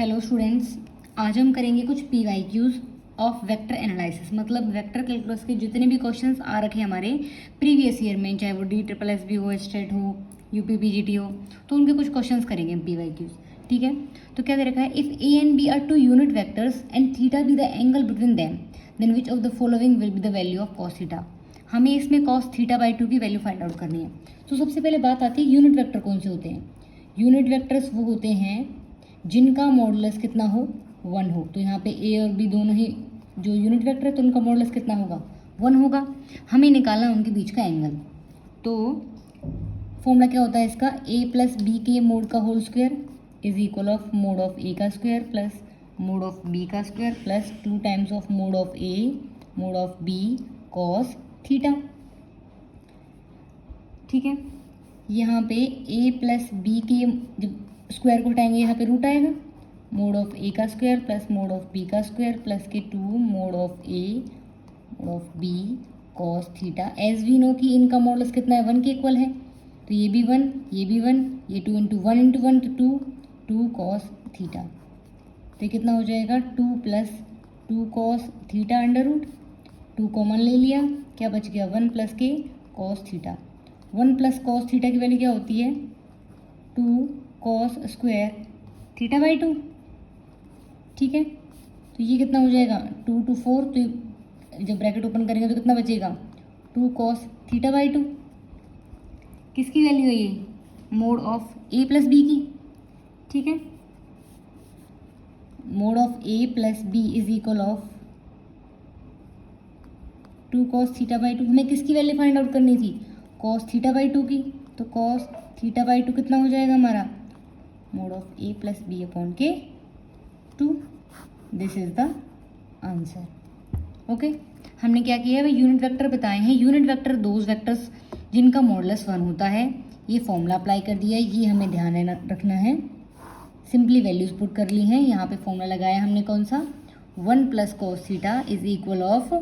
Hello students, आज हम करेंगे कुछ PYQs ऑफ वेक्टर एनालिसिस। मतलब वेक्टर कैलकुलस के जितने भी क्वेश्चंस आ रखे हमारे प्रीवियस ईयर में, चाहे वो DSSB हो, स्टेट हो, UPPGT हो, तो उनके कुछ क्वेश्चंस करेंगे PYQs। ठीक है, तो क्या दे रखा है, if A and B are two unit vectors and theta be the angle between them, then which of the following will be the value of cos theta. हमें इसमें कॉस थीटा बाई 2 की वैल्यू फाइंड आउट करनी है। तो सबसे पहले बात आती है यूनिट वेक्टर कौन से होते हैं। यूनिट वेक्टर्स वो होते हैं जिनका मॉडुलस कितना हो, 1 हो। तो यहाँ पे ए और बी दोनों ही जो यूनिट वेक्टर है, तो उनका मॉडुलस कितना होगा, 1 होगा। हमें निकालना है उनके बीच का एंगल। तो फॉर्मूला क्या होता है इसका, ए प्लस बी के मोड का whole square is equal of mod of A का square plus mod of B का square plus 2 times of mod of A mod of B cos theta. ठीक है, यहाँ पे ए प्लस बी के जब स्क्वायर को हटाएंगे यहाँ पे रूट आएगा, मोड ऑफ ए का square plus mod of B का स्क्वायर प्लस के 2 mod of A mod of B cos theta. As we know कि इनका मॉडुलस कितना है, 1 के इक्वल है, तो ये भी 1, ये भी 1, ये 2 इंटू 1 इंटू 1 तो 2 कॉस थीटा। तो ये कितना हो जाएगा, 2 plus 2 cos theta under root 2 common ले लिया, क्या बच गया, 1 प्लस के cos theta. 1 plus cos theta की वैल्यू क्या होती है, 2 कॉस स्क्वायर थीटा बाई 2। ठीक है, तो ये कितना हो जाएगा, 2 to 4, तो जब ब्रैकेट ओपन करेंगे तो कितना बचेगा, 2 कॉस थीटा बाई 2। किसकी वैल्यू है ये, mod of A plus B की। ठीक है, mod of A plus B is equal of 2 cos theta by 2। हमें किसकी वैल्यू फाइंड आउट करनी थी, कॉस थीटा बाई 2 की। तो कॉस थीटा बाई 2 कितना हो जाएगा हमारा, mod of A plus B upon के 2। This is the answer. Okay, हमने क्या किया है, यूनिट वेक्टर बताए हैं। यूनिट वेक्टर दोज वेक्टर्स जिनका मॉडुलस 1 होता है। ये फॉर्मूला अप्लाई कर दिया है, ये हमें ध्यान रखना है। सिंपली वैल्यूज पुट कर ली हैं, यहाँ पे फॉर्मूला लगाया हमने कौन सा, 1 plus cos theta is equal of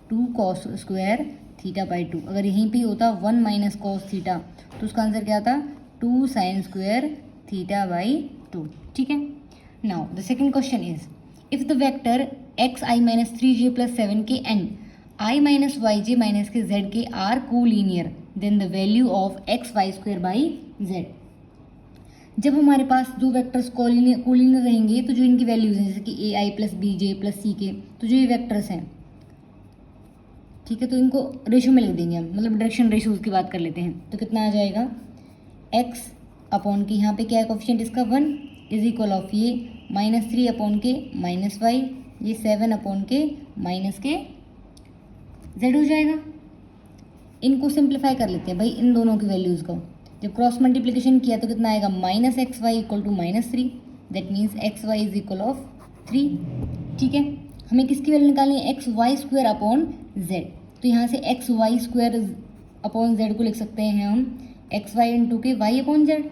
2 cos square theta by 2। अगर यहीं पे होता 1 माइनस कॉस थीटा तो उसका आंसर क्या था, 2 साइन स्क्वायर थीटा बाई 2। ठीक है, now the second question is, if the vector X I minus 3j plus 7 K and I minus Y J minus K Z K are collinear, then the value of X Y square by Z. जब हमारे पास दो vectors collinear रहेंगे तो जो इनकी values हैं, जैसे कि ए आई प्लस बी जे प्लस सी के, तो जो ये वेक्टर्स हैं, ठीक है, तो इनको रेशो में लिख देंगे हम, मतलब डायरेक्शन रेशोज की बात कर लेते हैं। तो कितना आ जाएगा, एक्स अपॉन के यहाँ पे क्या है कोफिशिएंट इसका 1 इज इक्वल ऑफ ये -3 अपॉन के माइनस वाई, ये 7 अपॉन के माइनस के जेड हो जाएगा। इनको सिंप्लीफाई कर लेते हैं भाई, इन दोनों की वैल्यूज़ को। जब क्रॉस मल्टीप्लिकेशन किया तो कितना आएगा, -xy equal to -3, that means xy is equal of 3। ठीक है, हमें किसकी वैल्यू निकालनी है, X Y square upon Z. तो यहाँ से X Y square upon Z को लिख सकते हैं हम एक्स वाई इंटू के Y upon Z.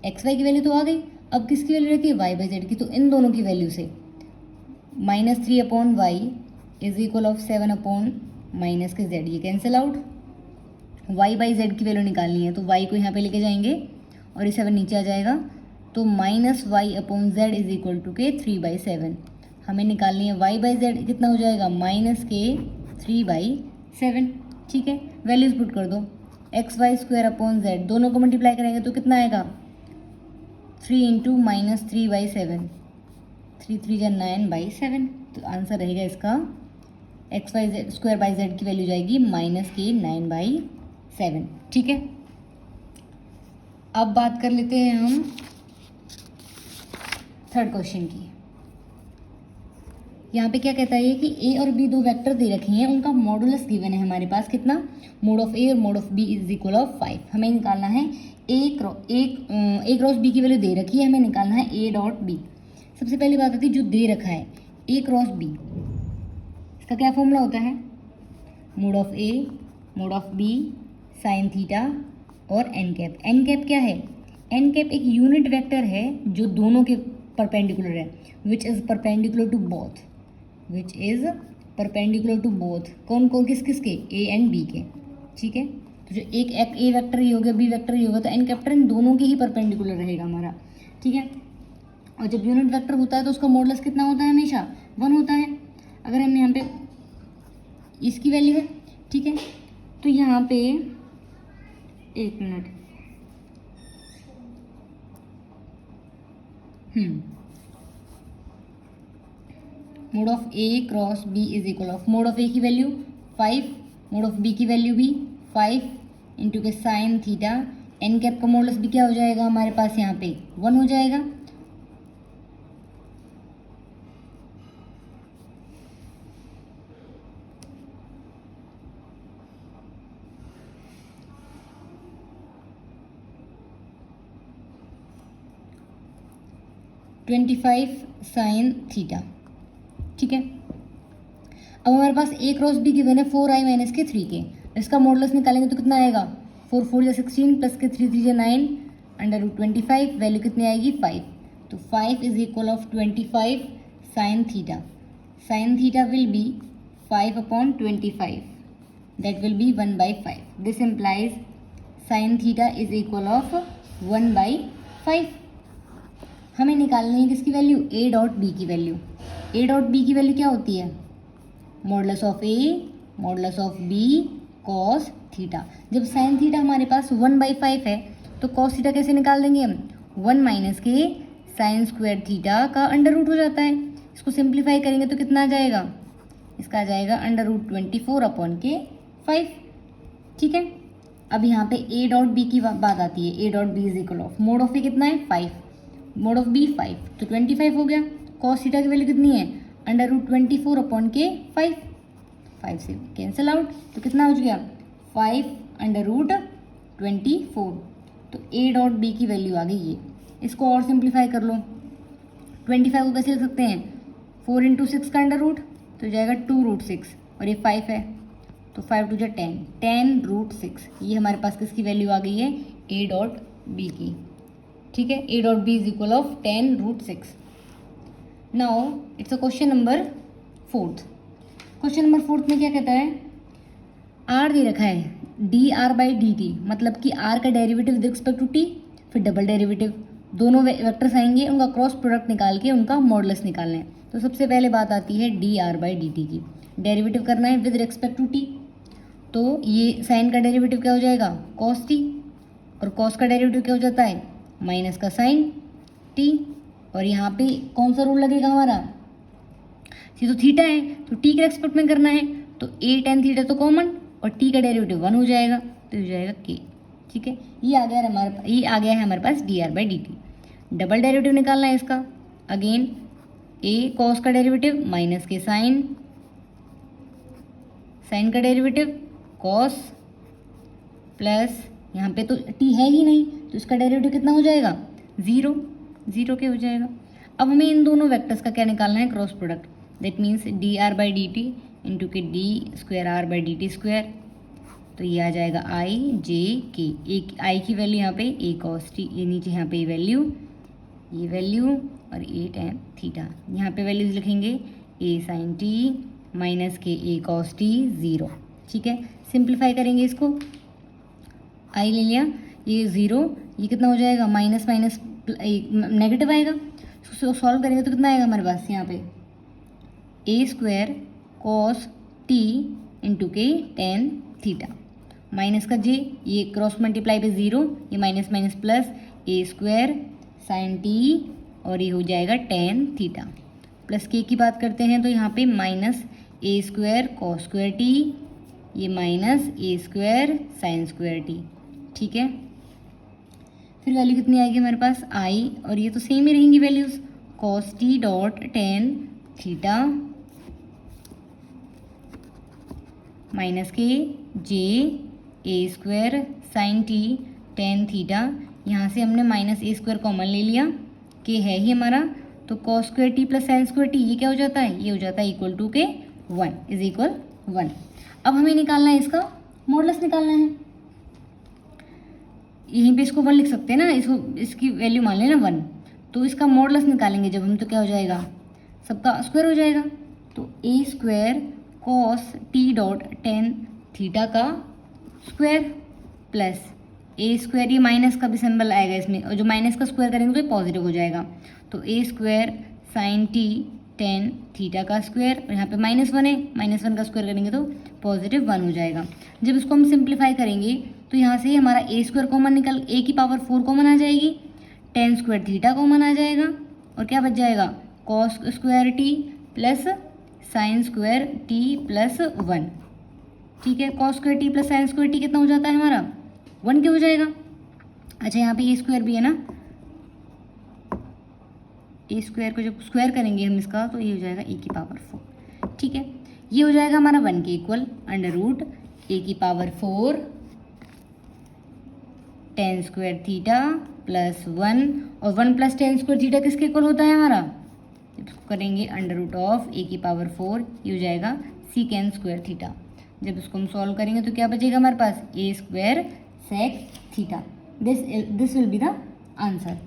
X Y की वैल्यू तो आ गई, अब किसकी वैल्यू रहती है, वाई बाई जेड की। तो इन दोनों की वैल्यू से -3 upon Y is equal of 7 upon minus K Z, ये cancel out. Y by Z की वैल्यू निकालनी है, तो वाई को यहाँ पे लेके जाएंगे और ये 7 नीचे आ जाएगा, तो minus Y upon Z is equal to के 3/7। हमें निकालनी है वाई बाई जेड, कितना हो जाएगा, माइनस के 3/7। ठीक है, वैल्यूज पुट कर दो, x Y square upon z दोनों को मल्टीप्लाई करेंगे तो कितना आएगा, 3 इंटू माइनस 3/7, 3 3 जा 9/7। तो आंसर रहेगा इसका x y z square by Z की वैल्यू जाएगी माइनस के 9/7। ठीक है, अब बात कर लेते हैं हम थर्ड क्वेश्चन की। यहाँ पे क्या कहता है कि ए और बी दो वेक्टर दे रखे हैं, उनका मॉडुलस गिवन है हमारे पास कितना, मोड ऑफ ए और mod of b is equal of 5। हमें निकालना है ए क्रॉस बी की वैल्यू दे रखी है, हमें निकालना है ए डॉट बी। सबसे पहली बात आती है जो दे रखा है ए क्रॉस बी, इसका क्या फॉर्मूला होता है, mod of A mod of b sine theta और एन कैप। एन कैप क्या है, एन कैप एक यूनिट वेक्टर है जो दोनों के परपेंडिकुलर है, which is perpendicular to both, which is perpendicular to both. कौन कौन किस किस के, ए एंड बी के। ठीक है, तो जो एक ए वेक्टर ही हो गया, बी वेक्टर ही होगा, तो एन कैप्टर इन दोनों के ही परपेंडिकुलर रहेगा हमारा। ठीक है, और जब यूनिट वेक्टर होता है तो उसका मॉडुलस कितना होता है, हमेशा 1 होता है। अगर हम यहाँ पे इसकी वैल्यू है, ठीक है, तो यहाँ पे एक minute, mod of A cross B is equal of mod of A की वैल्यू 5, मोड ऑफ बी की वैल्यू भी 5 इंटू के साइन थीटा, एन कैप का मॉडुलस भी क्या हो जाएगा हमारे पास यहाँ पे 1 हो जाएगा। ट्वेंटी 25 साइन थीटा, ठीक है। अब हमारे पास ए क्रॉस बी गिवन है 4i माइनस के 3k, इसका मॉडुलस निकालेंगे तो कितना आएगा 4 4 या 16 प्लस के 3 3 या 9 अंडर रूट 25, वैल्यू कितनी आएगी 5। तो 5 is equal of 25 sine theta, sine theta will be 5 upon 25, that will be 1/5। This implies sine theta is equal of 1/5। हमें निकालनी है किसकी वैल्यू, ए डॉट बी की वैल्यू। ए डॉट बी की value क्या होती है, modulus of a modulus of B cos theta. जब साइन थीटा हमारे पास 1/5 है तो कॉस थीटा कैसे निकाल देंगे हम, 1 माइनस के साइन स्क्वायर थीटा का अंडर रूट हो जाता है। इसको सिंप्लीफाई करेंगे तो कितना आ जाएगा, इसका आ जाएगा अंडर रूट 24 अपॉन के 5, ठीक है। अब यहाँ पे ए डॉट बी की बात आती है, ए dot B is equal of mod of A कितना है 5, मोड ऑफ बी 5, तो 25 हो गया। कॉस थीटा की वैल्यू कितनी है अंडर रूट 24 अपॉन के 5, 5 से कैंसिल आउट, तो कितना हो गया 5 अंडर रूट 24। तो ए डॉट बी की वैल्यू आ गई ये। इसको और सिंप्लीफाई कर लो, 25 को कैसे लिख सकते हैं 4 इंटू 6 का अंडर रूट, तो जाएगा 2 रूट 6 और ये 5 है तो 5 टू जा 10, 10 रूट 6। ये हमारे पास किसकी वैल्यू आ गई है, ए डॉट बी की, ठीक है। ए dot B is equal of 10 root 6। Now it's a question number 4। Question number 4 में क्या कहता है, आर दे रखा है d are by D t, मतलब कि आर का derivative with respect to t, फिर डबल डेरिवेटिव, दोनों वेक्टर्स आएंगे, उनका क्रॉस प्रोडक्ट निकाल के उनका मॉडुलस निकालना है। तो सबसे पहले बात आती है d are by D T की, डेरिवेटिव करना है विद रिस्पेक्ट टू टी। तो ये साइन का डेरिवेटिव क्या हो जाएगा कॉस टी, और कॉस का डेरिवेटिव क्या हो जाता है माइनस का साइन टी, और यहाँ पे कौन सा रूल लगेगा हमारा, ये तो थीटा है तो टी के रेस्पेक्ट में करना है, तो ए टेन थीटा तो कॉमन और टी का डेरिवेटिव 1 हो जाएगा, तो हो जाएगा के, ठीक है। ये आ गया है हमारे पास D are by D T. Double derivative निकालना है इसका, अगेन ए कॉस का डेरिवेटिव माइनस के साइन का डेरिवेटिव कॉस, प्लस यहाँ पे तो टी है ही नहीं तो इसका डेरिवेटिव कितना हो जाएगा 0 के हो जाएगा। अब हमें इन दोनों वेक्टर्स का क्या निकालना है cross product, that means D are by D T into के D square R by D T square, तो ये आ जाएगा आई जे के। एक आई की वैल्यू यहाँ पे ए कॉस टी, ये नीचे यहाँ पे ये वैल्यू और ए टेन थीटा, यहाँ पे वैल्यूज लिखेंगे ए साइन टी माइनस के ए कॉस टी 0, ठीक है। सिंप्लीफाई करेंगे इसको, आई ले लिया, ये 0, ये कितना हो जाएगा माइनस माइनस नेगेटिव आएगा, उसको सॉल्व करेंगे तो कितना आएगा हमारे पास यहाँ पे ए स्क्वायर कॉस टी इंटू के टेन थीटा, माइनस का जे, ये क्रॉस मल्टीप्लाई पे 0, ये minus minus plus A square sine T और ये हो जाएगा टेन थीटा, प्लस के की बात करते हैं तो यहाँ पे माइनस ए स्क्वायर कॉस स्क्वायर टी, ये माइनस ए स्क्वायर साइन स्क्वायर टी, ठीक है। फिर वैल्यू कितनी आएगी हमारे पास आई, और ये तो सेम ही रहेंगी values, cos T dot tan theta minus के J A square sine T tan theta, यहाँ से हमने माइनस ए स्क्वायर कॉमन ले लिया, के है ही हमारा, तो cos square T plus sine square T, ये क्या हो जाता है, ये हो जाता है इक्वल टू के 1 इज इक्वल 1। अब हमें निकालना है इसका मॉडुलस निकालना है, यहीं पे इसको 1 लिख सकते हैं ना, इसकी वैल्यू मान लेना 1, तो इसका मॉडुलस निकालेंगे जब हम तो क्या हो जाएगा सबका स्क्वायर हो जाएगा, तो A square cos T dot tan theta का स्क्वायर प्लस ए स्क्वायर, ये माइनस का भी सिंबल आएगा इसमें, और जो माइनस का स्क्वायर करेंगे तो पॉजिटिव हो जाएगा। तो A square sine T tan theta का स्क्वायर, और यहाँ पे -1 है, -1 का स्क्वायर करेंगे तो +1 हो जाएगा। जब इसको हम सिंप्लीफाई करेंगे तो यहाँ से हमारा ए स्क्वायर कॉमन निकल, ए की पावर 4 कॉमन आ जाएगी, टेन स्क्वायर थीटा कॉमन आ जाएगा, और क्या बच जाएगा cos square T plus sine square T plus 1। ठीक है, cos square T plus sine square T कितना हो जाता है हमारा 1 के हो जाएगा। अच्छा, यहाँ पे ए स्क्वायर भी है ना, ए स्क्वायर को जब स्क्वायर करेंगे हम इसका तो ये हो जाएगा ए की पावर 4। ठीक है, ये हो जाएगा हमारा 1 के इक्वल अंडर रूट ए की power 4 ten square theta plus 1, और 1 प्लस टेन स्क्वायर थीटा किसके इक्वल होता है हमारा, इसको करेंगे अंडर रूट ऑफ ए की पावर 4, ये हो जाएगा सीकेंड स्क्वायर थीटा। जब इसको हम सॉल्व करेंगे तो क्या बचेगा हमारे पास A square sec theta. This will be the answer.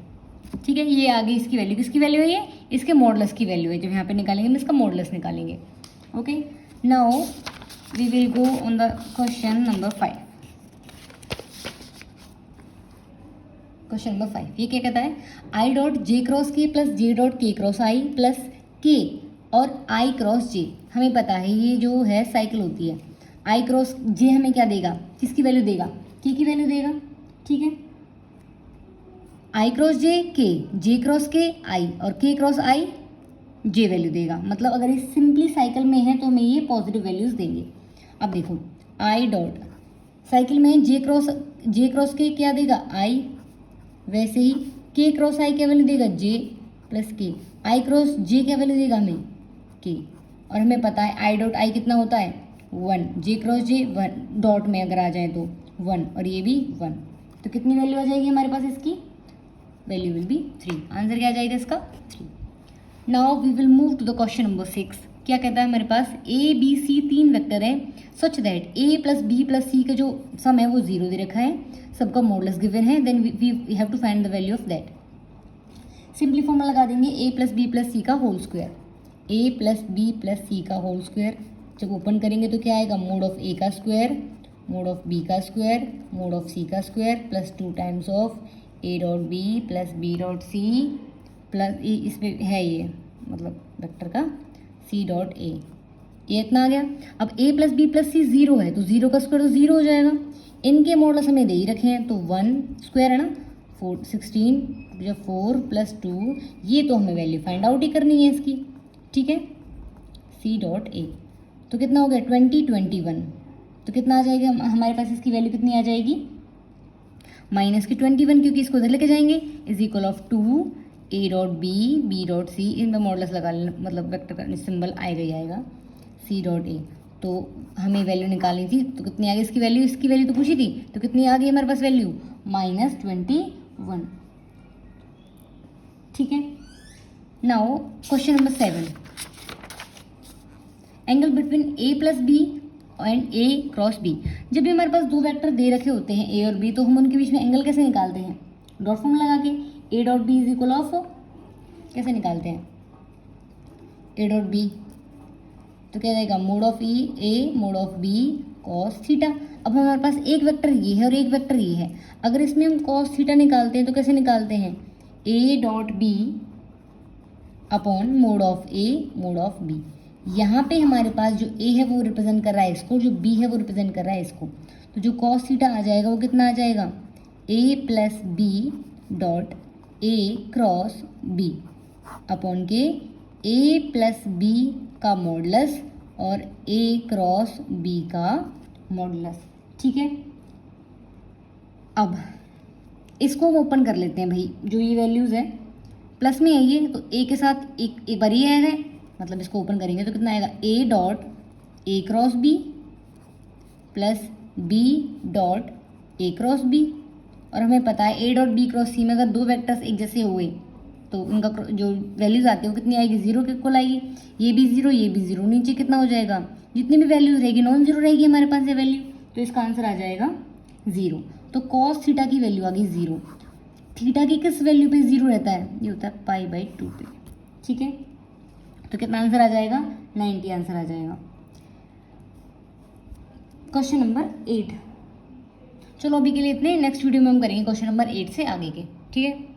ठीक है, ये आगे इसकी वैल्यू, किसकी वैल्यू है, ये इसके मॉडुलस की वैल्यू है। जब यहाँ पे निकालेंगे हम इसका मॉडुलस निकालेंगे। Okay, now we will go on the question number 5। Question number 5 ये क्या कहता है, i dot j cross k plus j dot k cross i plus k और आई क्रॉस जे। हमें पता है ये जो है साइकिल होती है। आई क्रॉस जे हमें क्या देगा, किसकी वैल्यू देगा, के की वैल्यू देगा। ठीक है, आई क्रॉस जे क्रॉस के आई, और के क्रॉस आई जे वैल्यू देगा। मतलब अगर ये सिंपली साइकिल में है तो हमें ये पॉजिटिव वैल्यूज देंगे। अब देखो आई डॉट साइकिल में जे क्रॉस के क्या देगा आई, वैसे ही के क्रॉस आई क्या वैल्यू देगा जे प्लस के, आई क्रॉस जे क्या वैल्यू देगा हमें के, और हमें पता है आई डॉट आई कितना होता है 1, जे क्रॉस जे 1 डॉट में अगर आ जाए तो 1, और ये भी 1, तो कितनी वैल्यू आ जाएगी हमारे पास, इसकी वैल्यू विल बी 3। आंसर क्या आ जाएगा इसका 3। Now we will move to the question number 6। क्या कहता है हमारे पास ए बी सी 3 वेक्टर है such that A plus B plus सी का जो सम है वो 0 दे रखा है, सबका मॉडुलस गिवन है, then we have to find the value of that. Simply formula लगा देंगे ए प्लस बी प्लस सी का whole square, a plus B plus सी का होल स्क्वायर। जब ओपन करेंगे तो क्या आएगा मोड ऑफ ए का स्क्वायर, मोड ऑफ बी का स्क्वायर, मोड ऑफ सी का square plus 2 times of A dot B plus B dot C plus A, इसमें है ये मतलब वेक्टर का सी डॉट ए, ये इतना आ गया। अब ए प्लस बी प्लस सी 0 है तो 0 का स्क्वायर तो 0 हो जाएगा। इनके मॉडल्स हमें दे ही रखे हैं तो 1 स्क्वायर है ना 16 जब 4 प्लस 2, ये तो हमें वैल्यू फाइंड आउट ही करनी है इसकी। ठीक है, सी डॉट ए तो कितना हो गया 21, तो कितना आ जाएगा हमारे पास, इसकी वैल्यू कितनी आ जाएगी माइनस की 21, क्योंकि इसको उधर लेके जाएंगे, is equal of 2 a dot b dot c, इनमें मॉडल्स लगा लेना, मतलब वेक्टर का सिंबल आएगा ही आएगा सी डॉट ए। तो हमें वैल्यू निकालनी थी तो कितनी आ गई इसकी वैल्यू, इसकी वैल्यू तो पूछी थी, तो कितनी आ गई हमारे पास वैल्यू -21। ठीक है, now question number 7, angle between a plus b and a cross b. जब भी हमारे पास दो वेक्टर दे रखे होते हैं ए और बी, तो हम उनके बीच में एंगल कैसे निकालते हैं, डॉट फॉर्म लगा के, a dot B is equal of, कैसे निकालते हैं ए डॉट बी, तो क्या जाएगा mod of e a mod of B cos theta. अब हमारे पास एक वेक्टर ये है और एक वेक्टर ये है, अगर इसमें हम कॉस थीटा निकालते हैं तो कैसे निकालते हैं, a dot b upon mod of A mod of b. यहाँ पे हमारे पास जो ए है वो रिप्रेजेंट कर रहा है इसको, जो बी है वो रिप्रेजेंट कर रहा है इसको, तो जो कॉस थीटा आ जाएगा वो कितना आ जाएगा A plus B dot A cross B upon के ए प्लस बी का मॉडुलस और ए क्रॉस बी का मॉडुलस। ठीक है, अब इसको हम ओपन कर लेते हैं भाई, जो ये वैल्यूज़ है प्लस में है ये, तो ए के साथ एक बार ये है, मतलब इसको ओपन करेंगे तो कितना आएगा a dot A cross b plus B dot A cross b, और हमें पता है ए डॉट बी क्रॉस सी में अगर दो वेक्टर्स एक जैसे हुए तो उनका जो वैल्यूज आती है वो कितनी आएगी, 0 के इक्वल आएगी, ये भी 0 ये भी 0, नीचे कितना हो जाएगा, जितनी भी वैल्यूज रहेगी नॉन जीरो रहेगी हमारे पास ये वैल्यू, तो इसका आंसर आ जाएगा 0। तो कॉस थीटा की वैल्यू आ गई 0। थीटा की किस वैल्यू पे 0 रहता है, ये होता है π/2 पे। ठीक है, तो कितना आंसर आ जाएगा 90 आंसर आ जाएगा। क्वेश्चन नंबर 8, चलो अभी के लिए इतने, नेक्स्ट वीडियो में हम करेंगे क्वेश्चन नंबर 8 से आगे के, ठीक है।